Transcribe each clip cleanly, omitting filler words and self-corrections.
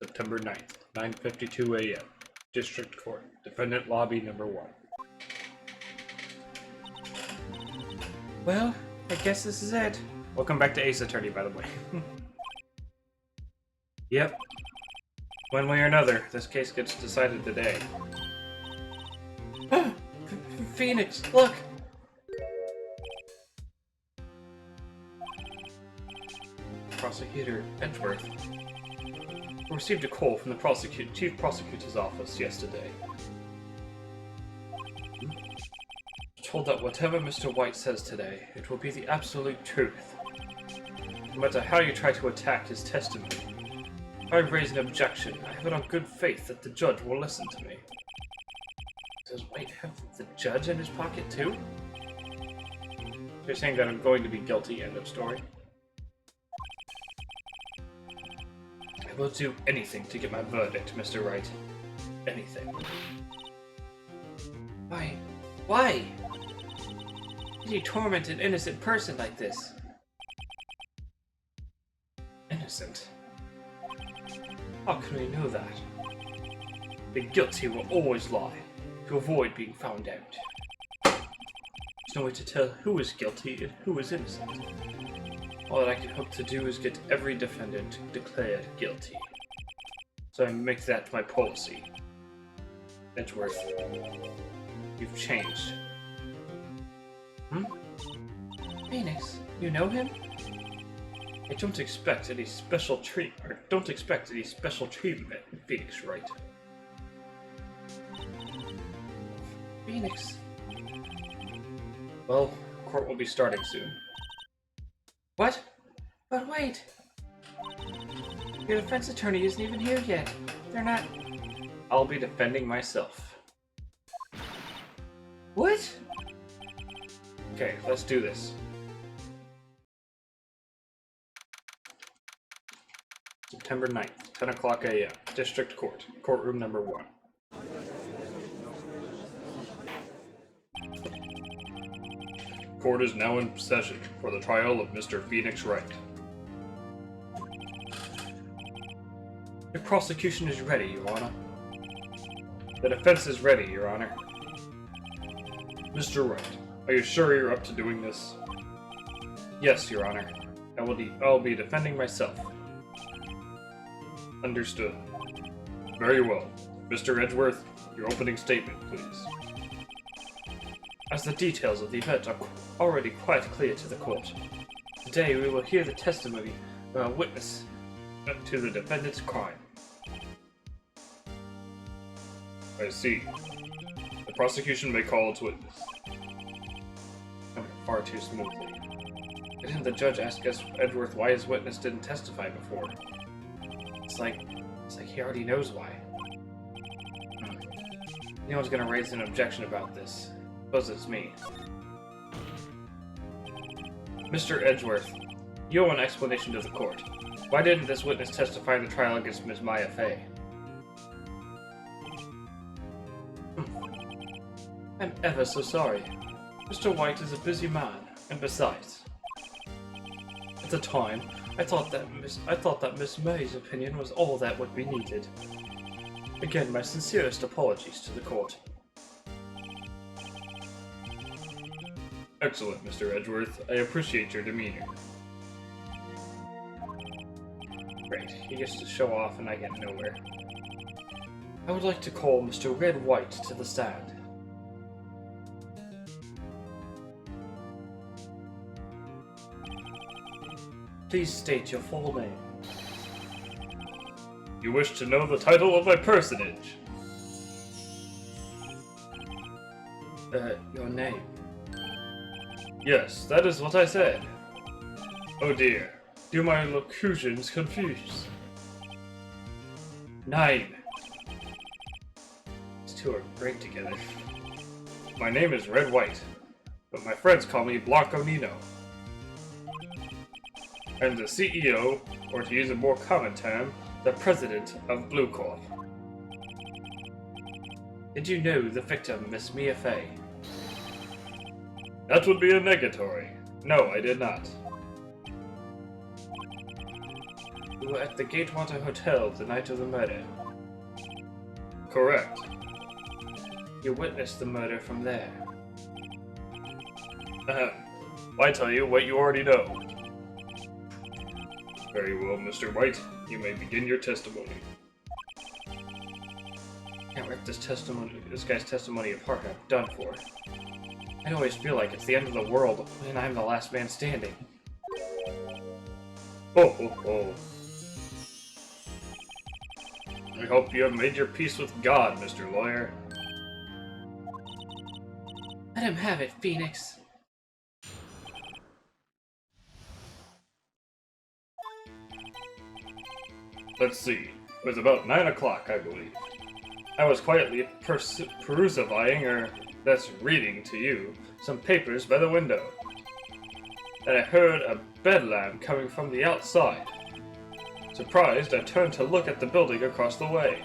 September 9th, 9:52 a.m. District Court, Defendant Lobby Number 1. Well, I guess this is it. Welcome back to Ace Attorney, by the way. Yep. One way or another, this case gets decided today. Phoenix, look! Prosecutor Edgeworth received a call from the Chief Prosecutor's office yesterday. Told that whatever Mr. White says today, it will be the absolute truth. No matter how you try to attack his testimony, if I raise an objection, I have it on good faith that the judge will listen to me. Does White have the judge in his pocket too? You're saying that I'm going to be guilty, end of story. I will do anything to get my verdict, Mr. Wright. Anything. Why? Why? Did you torment an innocent person like this? Innocent? How can we know that? The guilty will always lie, to avoid being found out. There's no way to tell who is guilty and who is innocent. All that I can hope to do is get every defendant declared guilty. So I make that my policy. Edgeworth, you've changed. Phoenix, you know him? I don't expect any special treatment. In Phoenix, Wright? Phoenix. Well, court will be starting soon. What? But wait! Your defense attorney isn't even here yet. They're not... I'll be defending myself. What? Okay, let's do this. September 9th, 10 o'clock a.m. District Court, Courtroom Number 1. Court is now in session for the trial of Mr. Phoenix Wright. The prosecution is ready, Your Honor. The defense is ready, Your Honor. Mr. Wright, are you sure you're up to doing this? Yes, Your Honor. I'll be defending myself. Understood. Very well. Mr. Edgeworth, your opening statement, please. As the details of the event are already quite clear to the court, today we will hear the testimony of a witness to the defendant's crime. I see. The prosecution may call its witness. Coming far too smoothly. Didn't the judge ask us Edgeworth why his witness didn't testify before? It's like he already knows why. No one's gonna raise an objection about this. Suppose it's me. Mr. Edgeworth, you owe an explanation to the court. Why didn't this witness testify in the trial against Ms. Maya Fey? I'm ever so sorry. Mr. White is a busy man, and besides, at the time, I thought that Miss May's opinion was all that would be needed. Again, my sincerest apologies to the court. Excellent, Mr. Edgeworth. I appreciate your demeanor. Great, he gets to show off and I get nowhere. I would like to call Mr. Red White to the stand. Please state your full name. You wish to know the title of my personage? Your name. Yes, that is what I said. Oh dear, do my locutions confuse? 9. These two are great together. My name is Red White, but my friends call me Blanco Nino. I'm the CEO, or to use a more common term, the president of Blue Corp. Did you know the victim, Miss Mia Fey? That would be a negatory. No, I did not. You were at the Gatewater Hotel the night of the murder. Correct. You witnessed the murder from there. Why tell you what you already know? Very well, Mr. Wright. You may begin your testimony. Can't rip this guy's testimony apart. I'm done for. I always feel like it's the end of the world when I'm the last man standing. Oh, oh, oh. I hope you have made your peace with God, Mr. Lawyer. Let him have it, Phoenix. Let's see. It was about 9 o'clock, I believe. I was quietly perusing, or that's reading to you, some papers by the window. And I heard a bedlam coming from the outside. Surprised, I turned to look at the building across the way.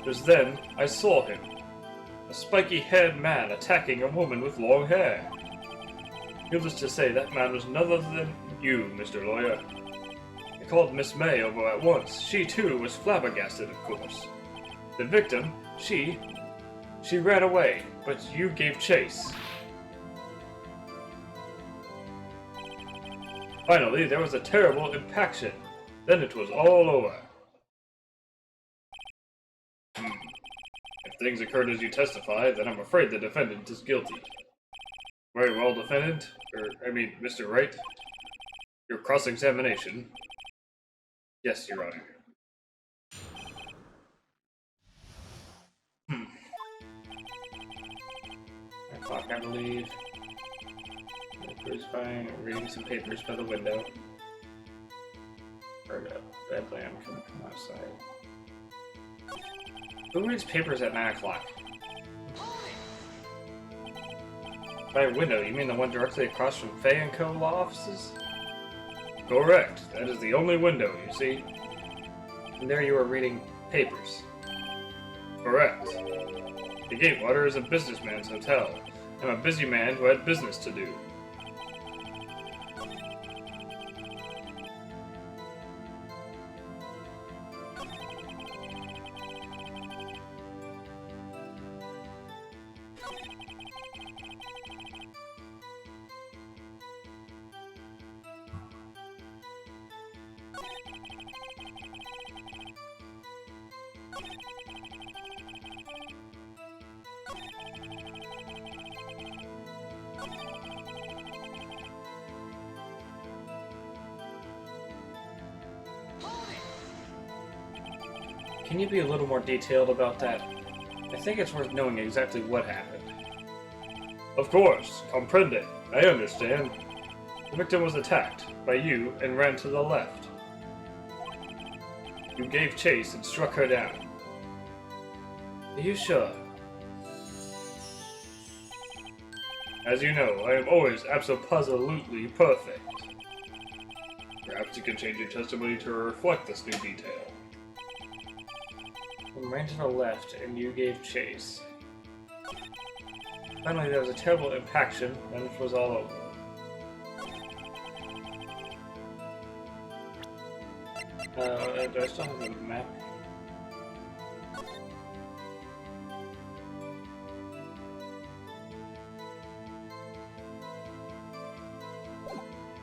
Just then, I saw him. A spiky-haired man attacking a woman with long hair. Needless to say, that man was none other than you, Mr. Lawyer. I called Miss May over at once. She, too, was flabbergasted, of course. The victim, she ran away, but you gave chase. Finally, there was a terrible impaction. Then it was all over. If things occurred as you testified, then I'm afraid the defendant is guilty. Very well, defendant. Mr. Wright. Your cross-examination. Yes, Your Honor. O'clock, I believe. Crucifying, reading some papers by the window. Heard a bedlam coming from outside. Who reads papers at 9 o'clock? By a window, you mean the one directly across from Fay & Co. law offices? Correct. That is the only window, you see. And there you are reading papers. Correct. The Gatewater is a businessman's hotel. I'm a busy man who had business to do. Can you be a little more detailed about that? I think it's worth knowing exactly what happened. Of course, comprende. I understand. The victim was attacked by you and ran to the left. You gave chase and struck her down. Are you sure? As you know, I am always absolutely perfect. Perhaps you can change your testimony to reflect this new detail. You ran to the left and you gave chase. Finally, there was a terrible impaction, and it was all over. Do I still have the map?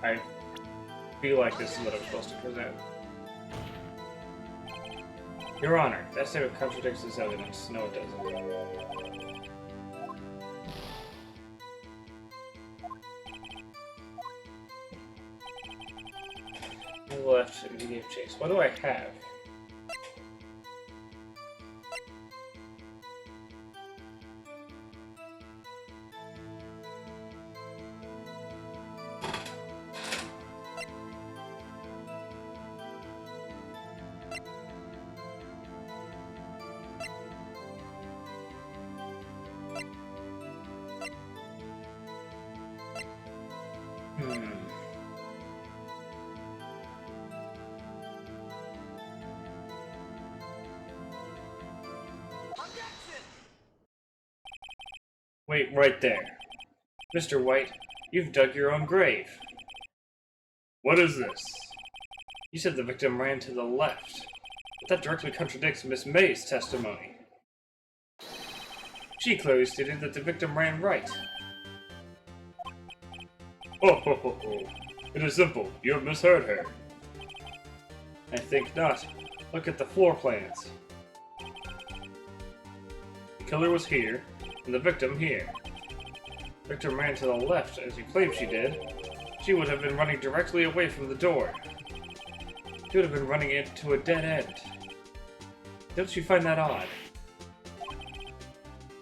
I feel like this is what I'm supposed to present. Your Honor, that statement contradicts this evidence. No, it doesn't. On the left, and he gave chase. What do I have? Wait right there. Mr. White, you've dug your own grave. What is this? You said the victim ran to the left, but that directly contradicts Miss May's testimony. She clearly stated that the victim ran right. Oh, ho, ho, ho. It is simple. You have misheard her. I think not. Look at the floor plans. The killer was here, and the victim here. The victim ran to the left, as you claimed she did. She would have been running directly away from the door. She would have been running into a dead end. Don't you find that odd?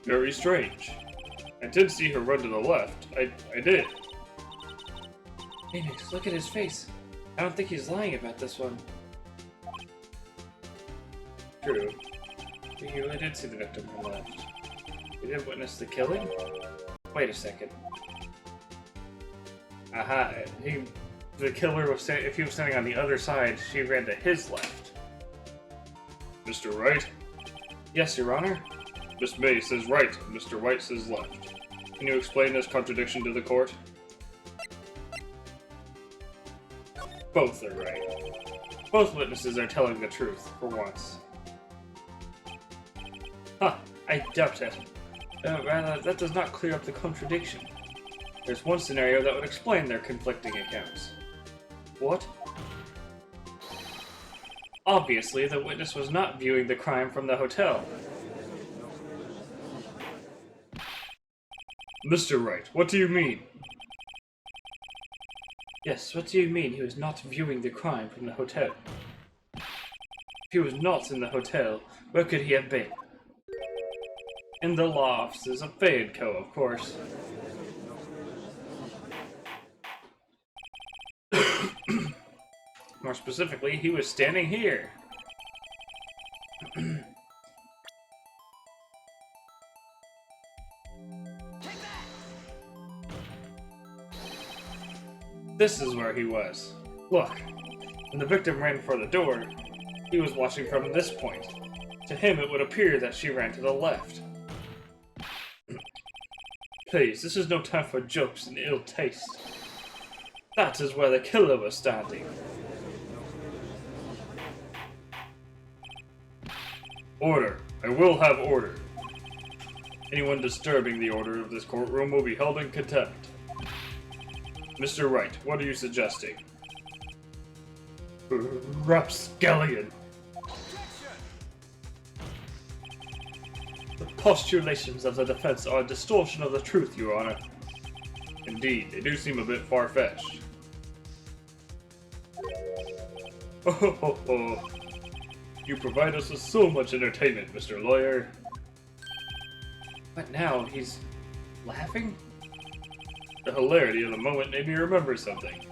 Very strange. I did see her run to the left. I did. Phoenix, look at his face. I don't think he's lying about this one. True. You did see the victim on the left. You didn't witness the killing? Wait a second. Aha, the killer was if he was standing on the other side, she ran to his left. Mr. Wright? Yes, Your Honor? Miss May says right, Mr. Wright says left. Can you explain this contradiction to the court? Both are right. Both witnesses are telling the truth, for once. Huh, I doubt it. Rather, that does not clear up the contradiction. There's one scenario that would explain their conflicting accounts. What? Obviously, the witness was not viewing the crime from the hotel. Mr. Wright, what do you mean? Yes, what do you mean he was not viewing the crime from the hotel? If he was not in the hotel, where could he have been? In the law offices of Fay & Co., of course. More specifically, he was standing here. This is where he was. Look, when the victim ran for the door, he was watching from this point. To him, it would appear that she ran to the left. Please, this is no time for jokes and ill taste. That is where the killer was standing. Order. I will have order. Anyone disturbing the order of this courtroom will be held in contempt. Mr. Wright, what are you suggesting? Rapscallion. The postulations of the defense are a distortion of the truth, Your Honor. Indeed, they do seem a bit far-fetched. Oh, ho, ho, ho. You provide us with so much entertainment, Mr. Lawyer. But now he's laughing? The hilarity of the moment made me remember something.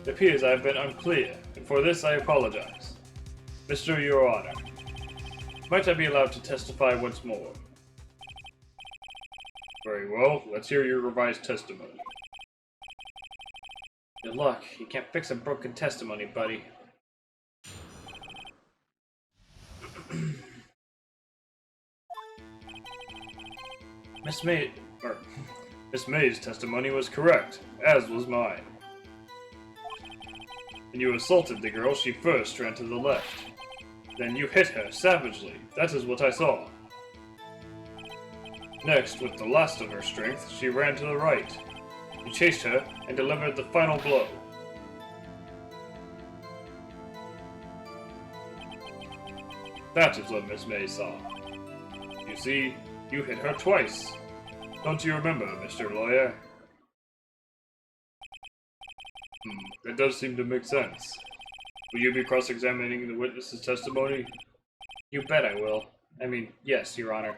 It appears I have been unclear, and for this I apologize. Mr. Your Honor, might I be allowed to testify once more? Very well, let's hear your revised testimony. Good luck. You can't fix a broken testimony, buddy. Miss May's testimony was correct, as was mine. When you assaulted the girl, she first ran to the left. Then you hit her savagely. That is what I saw. Next, with the last of her strength, she ran to the right. You chased her and delivered the final blow. That is what Miss May saw. You see, you hit her twice. Don't you remember, Mr. Lawyer? That does seem to make sense. Will you be cross-examining the witness's testimony? You bet I will. I mean, yes, Your Honor.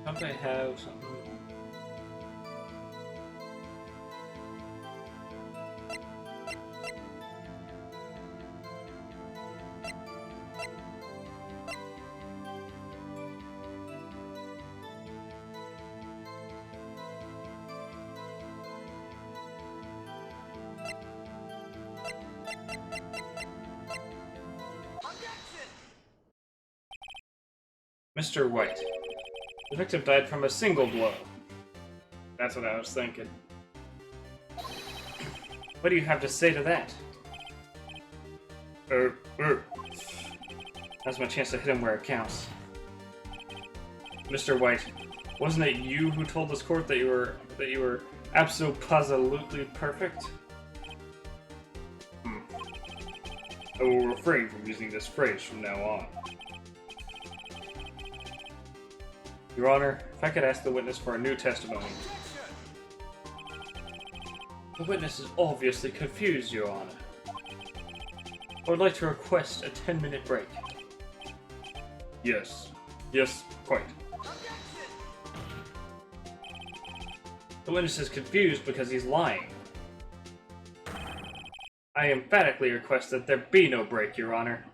Don't I have something? Mr. White, the victim died from a single blow. That's what I was thinking. What do you have to say to that? That's my chance to hit him where it counts. Mr. White, wasn't it you who told this court that you were absolutely perfect? I will refrain from using this phrase from now on. Your Honor, if I could ask the witness for a new testimony. The witness is obviously confused, Your Honor. I would like to request a 10-minute break. Yes. Yes, quite. The witness is confused because he's lying. I emphatically request that there be no break, Your Honor.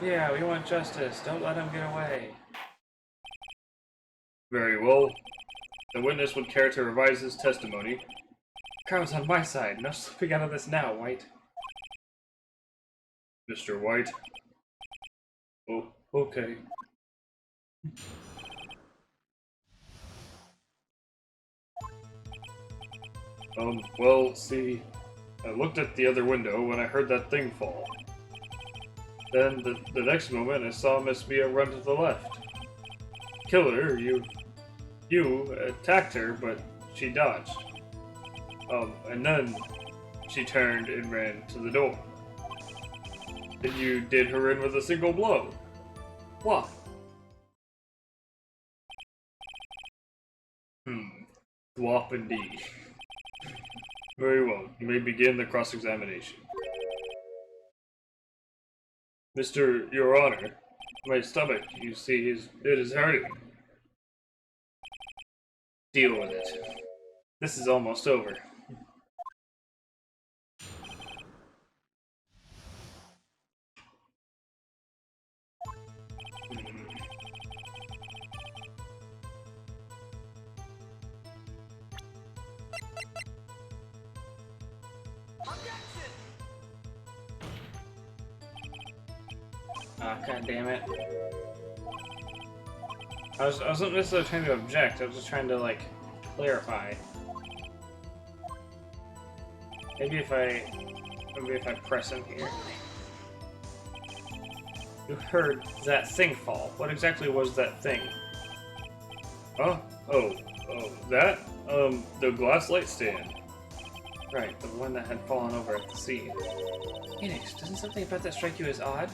Yeah, we want justice. Don't let him get away. Very well. The witness would care to revise his testimony. Crown's on my side. No slipping out of this now, White. Mr. White. Oh, okay. Well, see, I looked at the other window when I heard that thing fall. Then, the next moment, I saw Miss Mia run to the left. Killer, you attacked her, but she dodged. And then she turned and ran to the door. Then you did her in with a single blow. What? Swap indeed. Very well, you may begin the cross-examination. Your Honor, my stomach, you see, it is hurting. Deal with it. This is almost over. Ah, god damn it. I wasn't necessarily trying to object, I was just trying to, like, clarify. Maybe if I press in here. You heard that thing fall. What exactly was that thing? Huh? Oh, that? The glass light stand. Right, the one that had fallen over at the scene. Phoenix, doesn't something about that strike you as odd?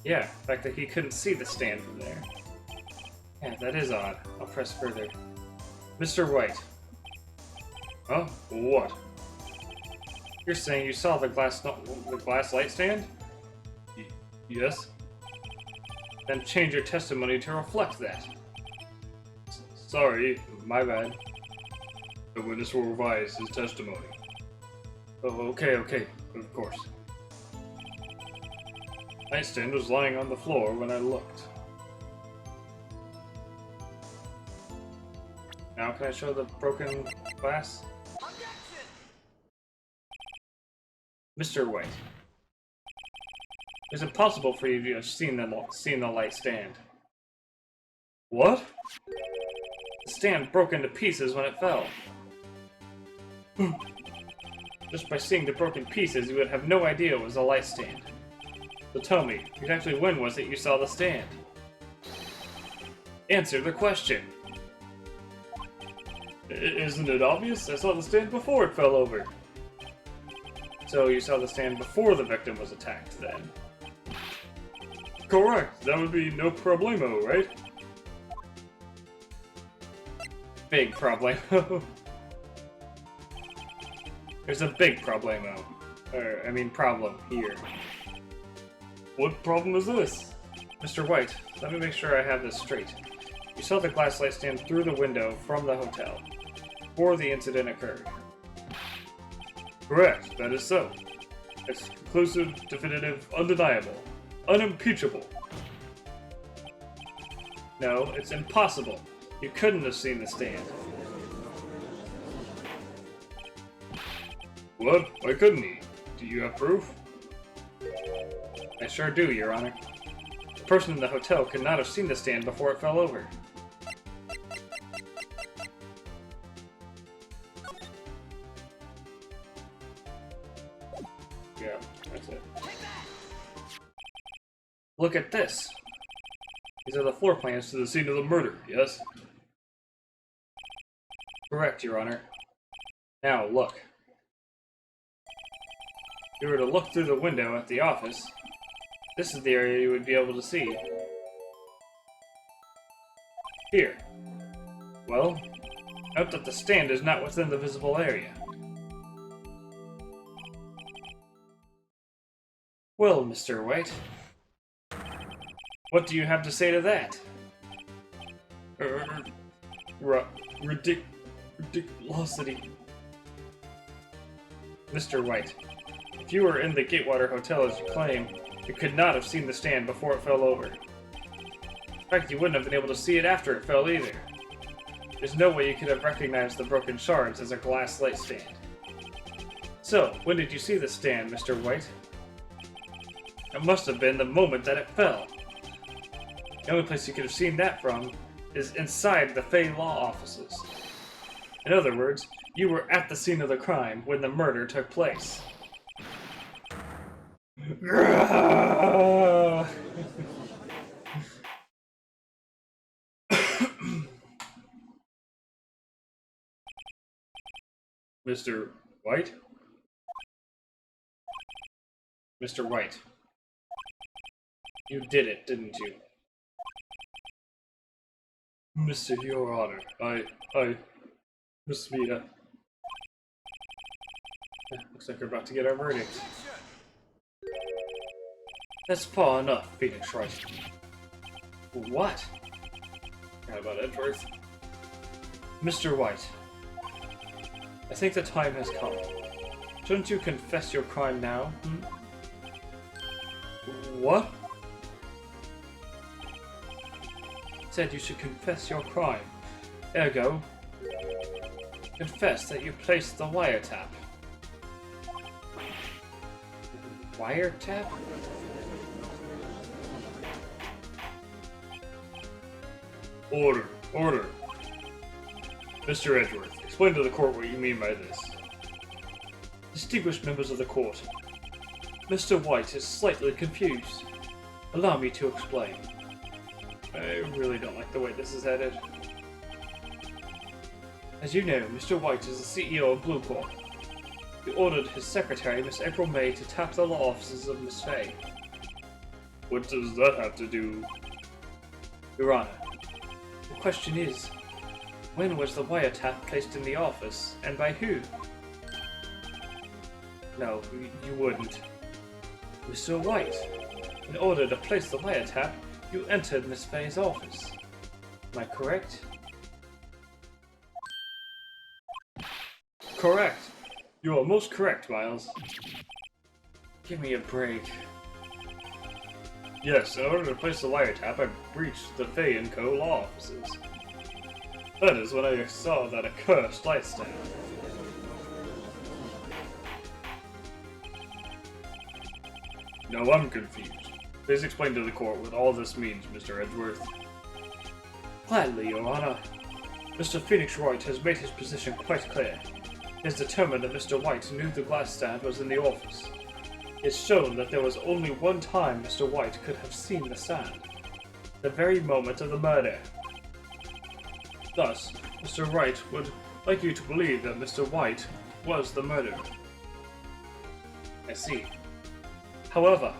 Yeah, the fact that he couldn't see the stand from there. Yeah, that is odd. I'll press further. Mr. White. Huh? What? You're saying you saw the glass light stand? Yes? Then change your testimony to reflect that. Sorry, my bad. The witness will revise his testimony. Oh, okay, of course. Nightstand was lying on the floor when I looked. Now can I show the broken glass? Mr. White. It's impossible for you to have seen the light stand. What? The stand broke into pieces when it fell. Just by seeing the broken pieces, you would have no idea it was a light stand. So tell me, exactly when was it you saw the stand? Answer the question! Isn't it obvious? I saw the stand before it fell over. So you saw the stand before the victim was attacked, then? Correct. That would be no problemo, right? Big problemo. There's a big problemo. Problem here. What problem is this? Mr. White, let me make sure I have this straight. You saw the glass light stand through the window from the hotel before the incident occurred. Correct, that is so. It's conclusive, definitive, undeniable, unimpeachable. No, it's impossible. You couldn't have seen the stand. What? Why couldn't he? Do you have proof? I sure do, Your Honor. The person in the hotel could not have seen the stand before it fell over. Yeah, that's it. Look at this. These are the floor plans to the scene of the murder, yes? Correct, Your Honor. Now, look. If you were to look through the window at the office, this is the area you would be able to see. Here. Well, note that the stand is not within the visible area. Well, Mr. Wright, what do you have to say to that? Ridiculosity. Mr. Wright, if you were in the Gatewater Hotel as you claim, you could not have seen the stand before it fell over. In fact, you wouldn't have been able to see it after it fell either. There's no way you could have recognized the broken shards as a glass light stand. So, when did you see the stand, Mr. White? It must have been the moment that it fell. The only place you could have seen that from is inside the Fey Law offices. In other words, you were at the scene of the crime when the murder took place. Mr. White? Mr. White, you did it, didn't you? Mr. Your Honor, I... Miss Mia. Looks like we're about to get our verdict. That's far enough, Phoenix Wright. What? How about Edgeworth? Mr. White, I think the time has come. Shouldn't you confess your crime now? What? Said you should confess your crime. Ergo, confess that you placed the wiretap. Wiretap? Order, order. Mr. Edgeworth, explain to the court what you mean by this. Distinguished members of the court, Mr. White is slightly confused. Allow me to explain. I really don't like the way this is headed. As you know, Mr. White is the CEO of Blue Corp. He ordered his secretary, Miss April May, to tap the law offices of Miss Fay. What does that have to do? Your Honor, the question is, when was the wiretap placed in the office, and by who? No, you wouldn't. Mr. White, in order to place the wiretap, you entered Miss Fay's office. Am I correct? Correct. You are most correct, Miles. Give me a break. Yes, in order to place the wiretap, I breached the Fay & Co. law offices. That is when I saw that accursed light stand. Now I'm confused. Please explain to the court what all this means, Mr. Edgeworth. Gladly, Your Honor. Mr. Phoenix Wright has made his position quite clear. He has determined that Mr. White knew the glass stand was in the office. He has shown that there was only one time Mr. White could have seen the stand. The very moment of the murder. Thus, Mr. Wright would like you to believe that Mr. White was the murderer. I see. However,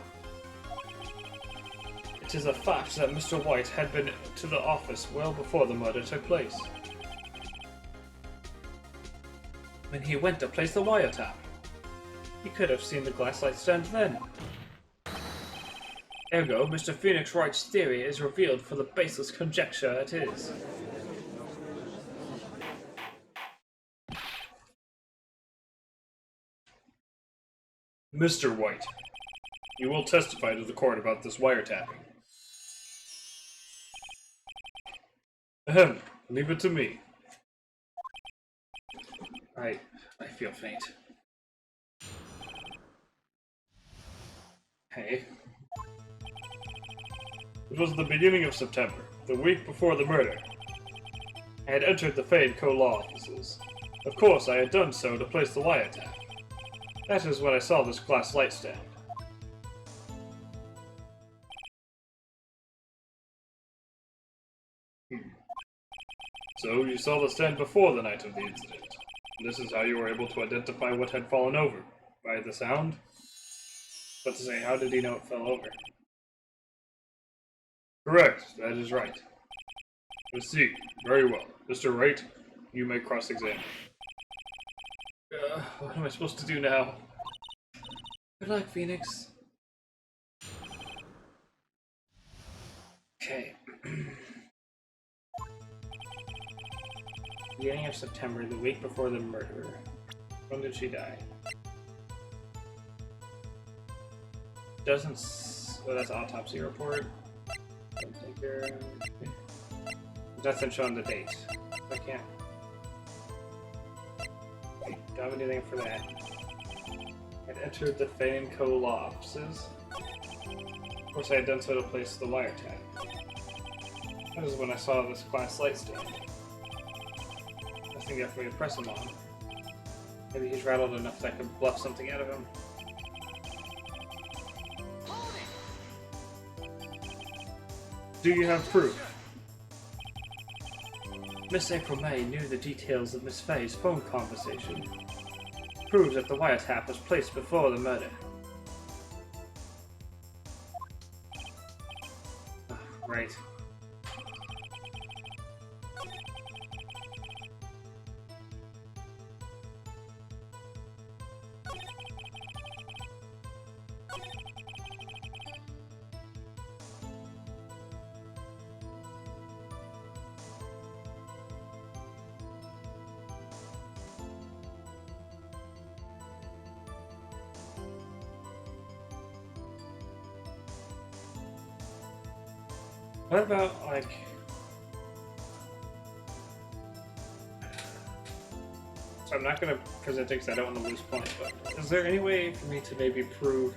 it is a fact that Mr. White had been to the office well before the murder took place. When he went to place the wiretap, he could have seen the glass light stand then. Ergo, Mr. Phoenix Wright's theory is revealed for the baseless conjecture it is. Mr. White, you will testify to the court about this wiretapping. Ahem, leave it to me. I feel faint. Hey. It was the beginning of September, the week before the murder. I had entered the Fay & Co. law offices. Of course, I had done so to place the wiretap. That is when I saw this glass light stand. So, you saw the stand before the night of the incident. This is how you were able to identify what had fallen over. By the sound? But to say, how did he know it fell over? Correct, that is right. Let's see. Very well. Mr. Wright, you may cross-examine. What am I supposed to do now? Good luck, Phoenix. Okay. Beginning of September, the week before the murder. When did she die? Doesn't. Oh, that's autopsy report. Don't think it doesn't show on the date. I can't. Don't have anything for that. I'd entered the Fay & Co. law offices. Of course, I had done so to place the wiretap. That was when I saw this glass light stand. Nothing got for me to press him on. Maybe he's rattled enough that I could bluff something out of him. Do you have proof? Miss April May knew the details of Miss Fay's phone conversation. Proves that the wiretap was placed before the murder. Right. What about, like... So I'm not going to present it because I don't want to lose points, but is there any way for me to maybe prove...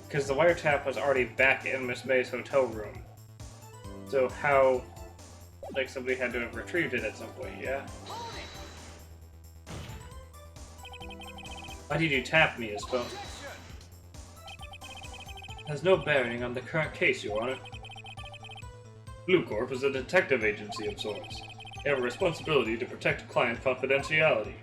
Because the wiretap was already back in Miss May's hotel room. So how... Like, somebody had to have retrieved it at some point, yeah? Why did you tap me as well? Has no bearing on the current case, Your Honor. Blue Corp is a detective agency of sorts. They have a responsibility to protect client confidentiality.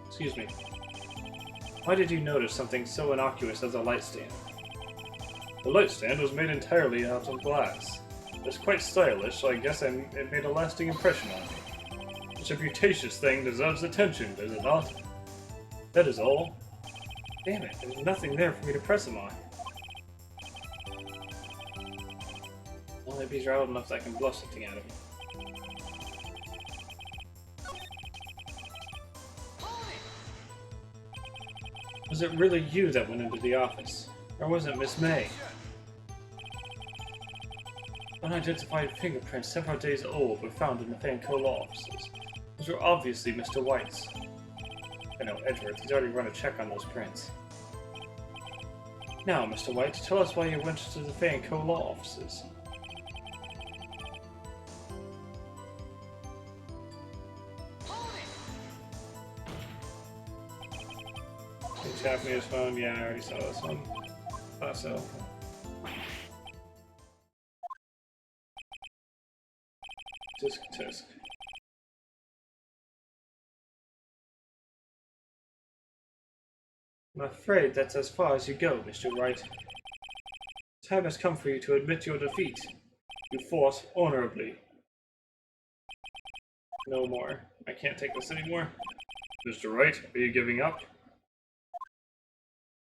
Excuse me. Why did you notice something so innocuous as a light stand? The light stand was made entirely out of glass. It's quite stylish, so I guess it made a lasting impression on me. Such a beauticious thing deserves attention, does it not? That is all. Damn it, there's nothing there for me to press him on. Well, maybe he's rattled enough that I can bluff something out of him. Was it really you that went into the office? Or was it Miss May? Unidentified fingerprints several days old were found in the Fay & Co. law offices. Those were obviously Mr. White's. I know, Edgeworth, he's already run a check on those prints. Now, Mr. White, tell us why you went to the Fay & Co. law offices. He tapped me his phone. Yeah, I already saw this one. Thought so. Tisk tisk. I'm afraid that's as far as you go, Mr. Wright. Time has come for you to admit your defeat. You fought honorably. No more. I can't take this anymore. Mr. Wright, are you giving up?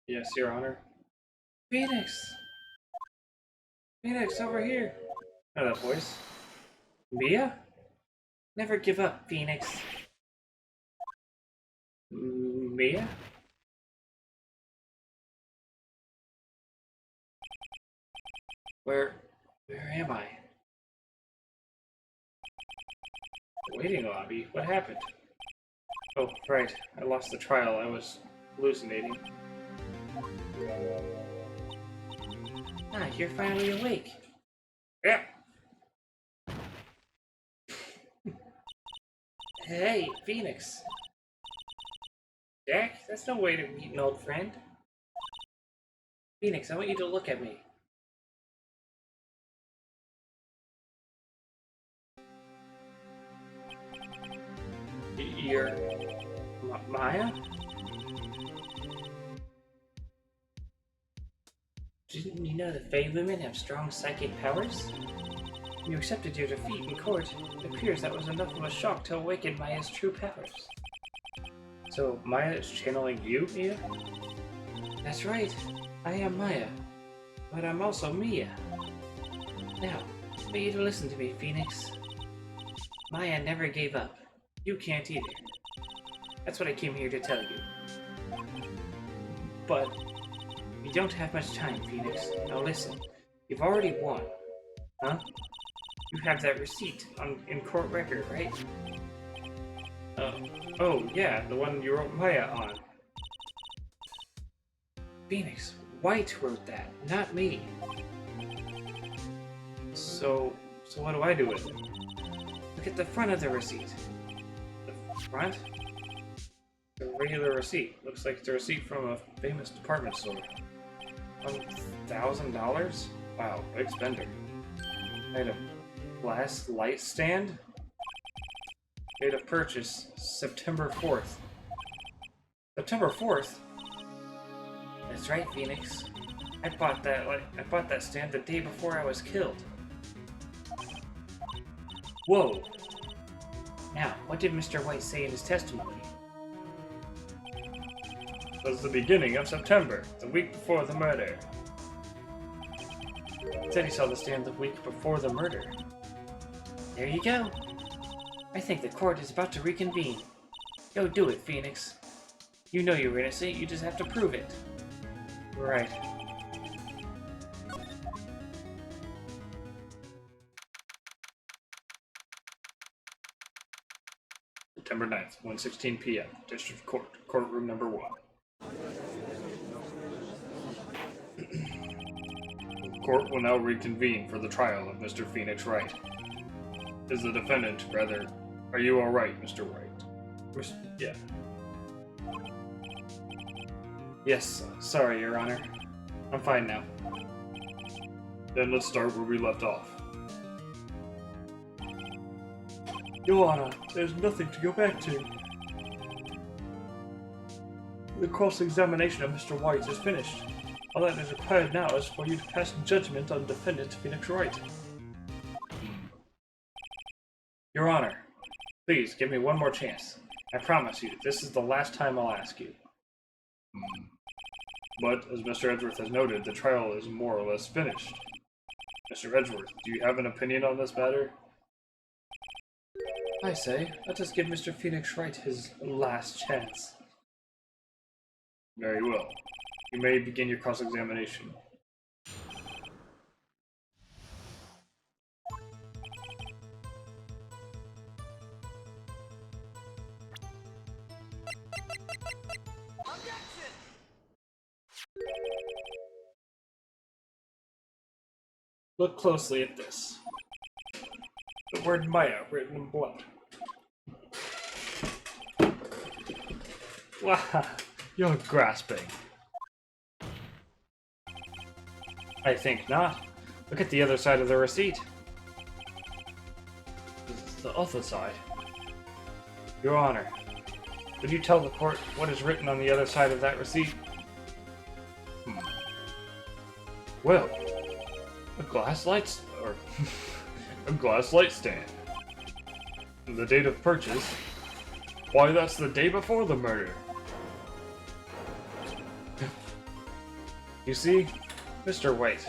Yes, Your Honor. Phoenix! Phoenix, over here! Know that voice. Mia? Never give up, Phoenix. Mia? Where am I? Waiting lobby? What happened? Oh, right. I lost the trial. I was hallucinating. Ah, you're finally awake. Yeah. Hey, Phoenix. Jack, that's no way to meet an old friend. Phoenix, I want you to look at me. You're... Maya? Didn't you know that Fae women have strong psychic powers? You accepted your defeat in court. It appears that was enough of a shock to awaken Maya's true powers. So, Maya is channeling you, Mia? That's right. I am Maya. But I'm also Mia. Now, I want you to listen to me, Phoenix. Maya never gave up. You can't either. That's what I came here to tell you. But we don't have much time, Phoenix. Now listen. You've already won. Huh? You have that receipt in court record, right? Oh, yeah, the one you wrote Maya on. Phoenix, Wright wrote that, not me. So what do I do with it? Look at the front of the receipt. The front? A regular receipt. Looks like it's a receipt from a famous department store. $1,000? Wow, big spender. Item. Glass light stand? Date of purchase, September 4th. September 4th? That's right, Phoenix. I bought that stand the day before I was killed. Whoa! Now, what did Mr. White say in his testimony? It was the beginning of September, the week before the murder. He said he saw the stand the week before the murder. There you go. I think the court is about to reconvene. Go do it, Phoenix. You know you're innocent, you just have to prove it. Right. September 9th, 1:16 p.m. District Court, courtroom number 1. The court will now reconvene for the trial of Mr. Phoenix Wright. Is the defendant, rather... Are you alright, Mr. Wright? Yeah. Yes, sorry, Your Honor. I'm fine now. Then let's start where we left off. Your Honor, there's nothing to go back to. The cross-examination of Mr. White is finished. All that is required now is for you to pass judgment on defendant Phoenix Wright. Your Honor, please give me one more chance. I promise you, this is the last time I'll ask you. But, as Mr. Edgeworth has noted, the trial is more or less finished. Mr. Edgeworth, do you have an opinion on this matter? I say, let us give Mr. Phoenix Wright his last chance. Very well. You may begin your cross-examination. Look closely at this. The word Maya written in blood. Wow, you're grasping. I think not. Look at the other side of the receipt. This is the other side. Your Honor, would you tell the court what is written on the other side of that receipt? Well, a glass light stand. The date of purchase. Why, that's the day before the murder. You see, Mr. White,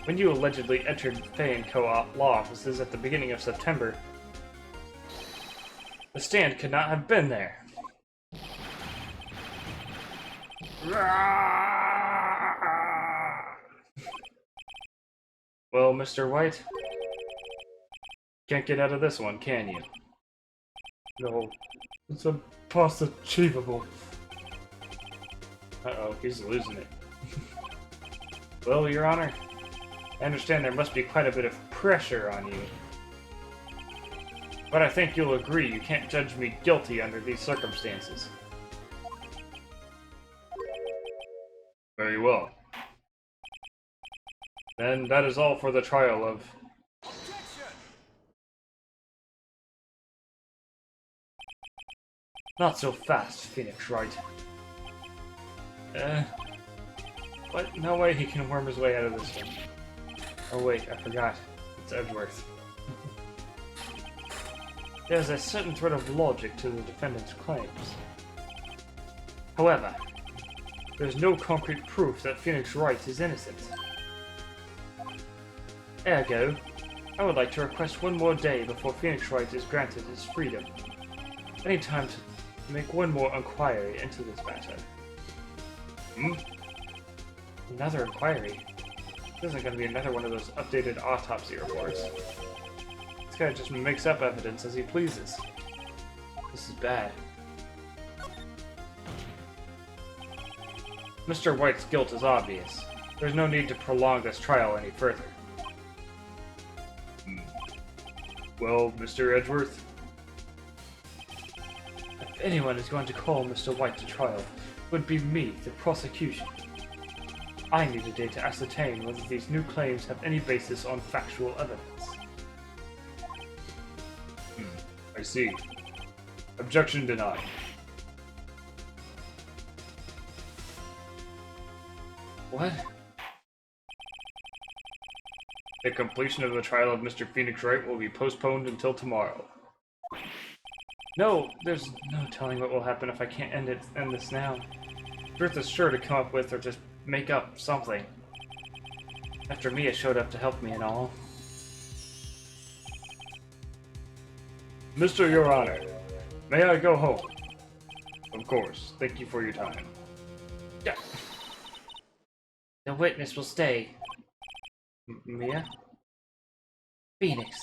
when you allegedly entered Fae & Co. law offices at the beginning of September, the stand could not have been there. Well, Mr. White, can't get out of this one, can you? No, it's impossible. Uh-oh, he's losing it. Well, Your Honor, I understand there must be quite a bit of pressure on you. But I think you'll agree you can't judge me guilty under these circumstances. Very well. Then that is all for the trial of... Not so fast, Phoenix Wright. But no way he can worm his way out of this one. Oh wait, I forgot. It's Edgeworth. There's a certain thread of logic to the defendant's claims. However, there's no concrete proof that Phoenix Wright is innocent. Ergo, I would like to request one more day before Phoenix Wright is granted his freedom. Any time to make one more inquiry into this matter. Another inquiry? This isn't going to be another one of those updated autopsy reports. This guy just makes up evidence as he pleases. This is bad. Mr. White's guilt is obvious. There's no need to prolong this trial any further. Well, Mr. Edgeworth? If anyone is going to call Mr. White to trial, it would be me, the prosecution. I need a day to ascertain whether these new claims have any basis on factual evidence. I see. Objection denied. What? The completion of the trial of Mr. Phoenix Wright will be postponed until tomorrow. No, there's no telling what will happen if I can't end this now. Truth is sure to come up with or just make up something. After Mia showed up to help me and all. Mr. Your Honor, may I go home? Of course. Thank you for your time. Yeah. The witness will stay. Mia? Phoenix,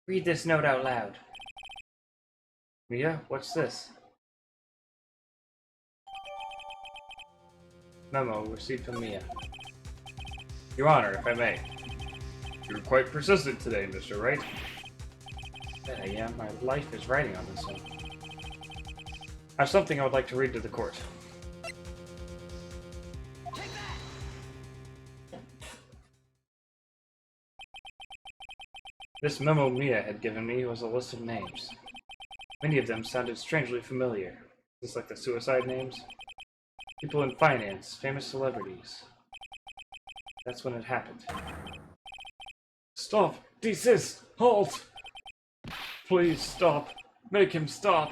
read this note out loud. Mia, what's this? Memo received from Mia. Your Honor, if I may. You're quite persistent today, Mr. Wright. Bet I am. My life is riding on this one. I have something I would like to read to the court. This memo Mia had given me was a list of names. Many of them sounded strangely familiar. Just like the suicide names. People in finance, famous celebrities. That's when it happened. Stop! Desist! Halt! Please stop. Make him stop.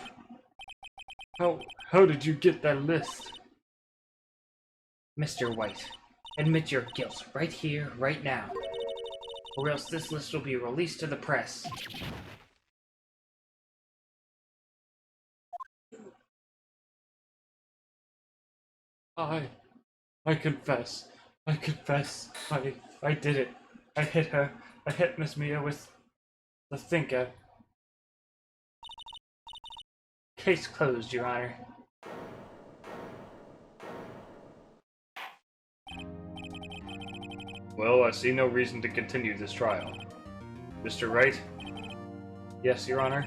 How did you get that list? Mr. White, admit your guilt right here, right now. Or else this list will be released to the press. I confess. I confess. I did it. I hit her. I hit Miss Mia with the thinker. Case closed, Your Honor. Well, I see no reason to continue this trial. Mr. Wright? Yes, Your Honor.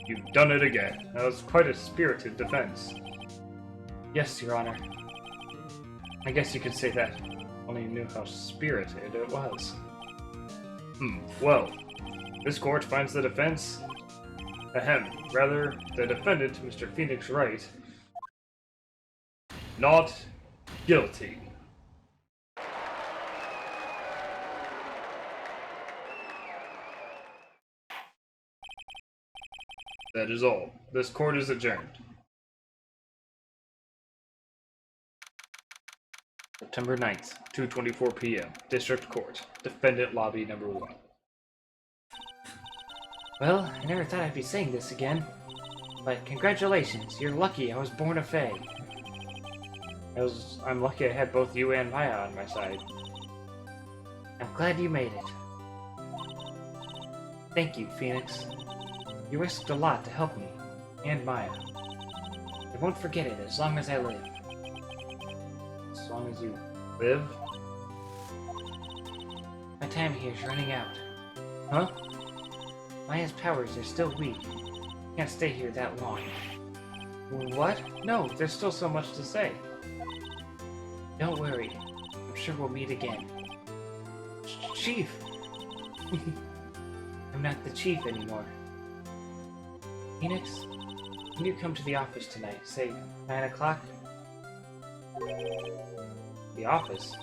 You've done it again. That was quite a spirited defense. Yes, Your Honor. I guess you could say that. Only you knew how spirited it was. Well, this court finds the defense... the defendant, Mr. Phoenix Wright, not guilty. That is all. This court is adjourned. September 9th, 2:24 p.m. District Court. Defendant Lobby Number 1. Well, I never thought I'd be saying this again. But congratulations, you're lucky I was born a Fae. I'm lucky I had both you and Maya on my side. I'm glad you made it. Thank you, Phoenix. You risked a lot to help me, and Maya. I won't forget it as long as I live. As long as you live? My time here is running out. Huh? Maya's powers are still weak. Can't stay here that long. What? No, there's still so much to say. Don't worry. I'm sure we'll meet again. Chief! I'm not the chief anymore. Phoenix, can you come to the office tonight? Say 9 o'clock? The office?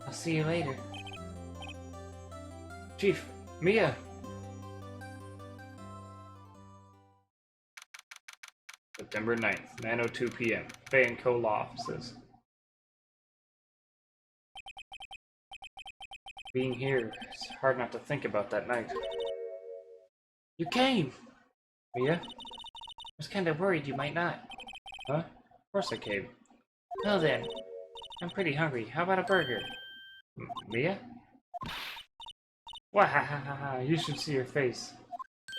I'll see you later. Chief, Mia! September 9th, 9:02 p.m. Fay & Co. Law Offices. Being here, it's hard not to think about that night. You came! Mia? I was kinda worried you might not. Huh? Of course I came. Well then, I'm pretty hungry. How about a burger? Mia? Wahahaha, you should see your face.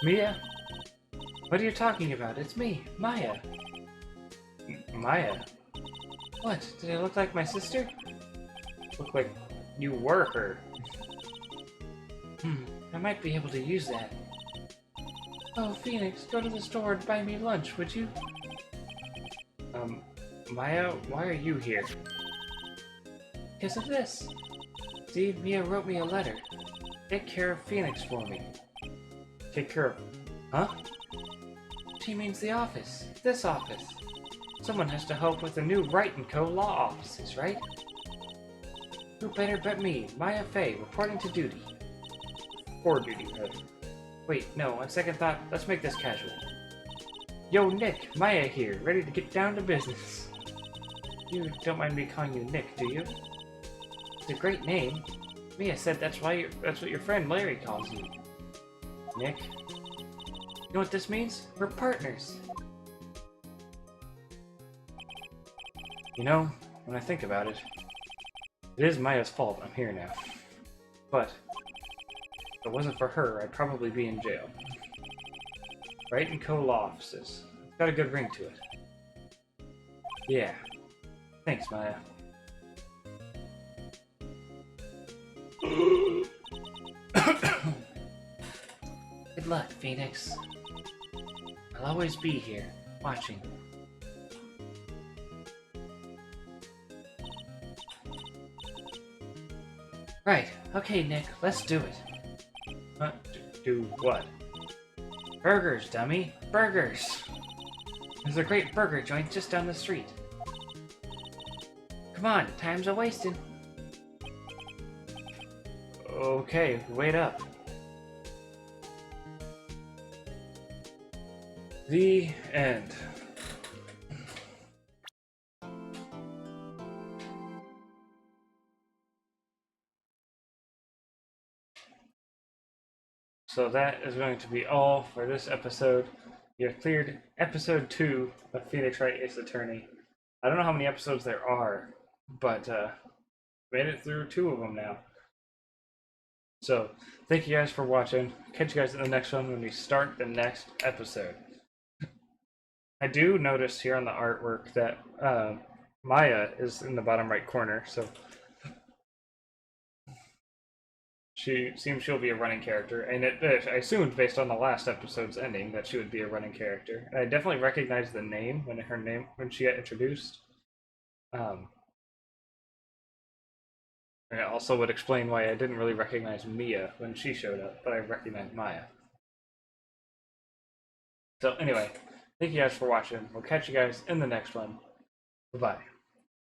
Mia? What are you talking about? It's me, Maya. Maya? What? Did I look like my sister? Look like you were her. I might be able to use that. Oh, Phoenix, go to the store and buy me lunch, would you? Maya, why are you here? Because of this. See, Mia wrote me a letter. Take care of Phoenix for me. Take care of... Huh? She means the office. This office. Someone has to help with the new Wright & Co. law offices, right? Who better but me, Maya Fey, reporting to duty. For duty, Wait, no, on second thought, let's make this casual. Yo, Nick, Maya here, ready to get down to business. You don't mind me calling you Nick, do you? It's a great name. Mia said that's what your friend Larry calls you. Nick? You know what this means? We're partners. You know, when I think about it, it is Maya's fault I'm here now. But if it wasn't for her, I'd probably be in jail. Wright & Co. Law Offices. It's got a good ring to it. Yeah. Thanks, Maya. Good luck, Phoenix. I'll always be here, watching. Right, okay, Nick, let's do it. Huh? Do what? Burgers, dummy! Burgers! There's a great burger joint just down the street. Come on, time's a-wasting. Okay, wait up. The end. So that is going to be all for this episode. You have cleared episode 2 of Phoenix Wright Ace Attorney. I don't know how many episodes there are, but made it through 2 of them now. So thank you guys for watching. Catch you guys in the next one when we start the next episode. I do notice here on the artwork that Maya is in the bottom right corner, so she'll be a running character, and I assumed based on the last episode's ending that she would be a running character. And I definitely recognized the name when she got introduced. And it also would explain why I didn't really recognize Mia when she showed up, but I recognized Maya. So anyway, thank you guys for watching. We'll catch you guys in the next one. Bye-bye.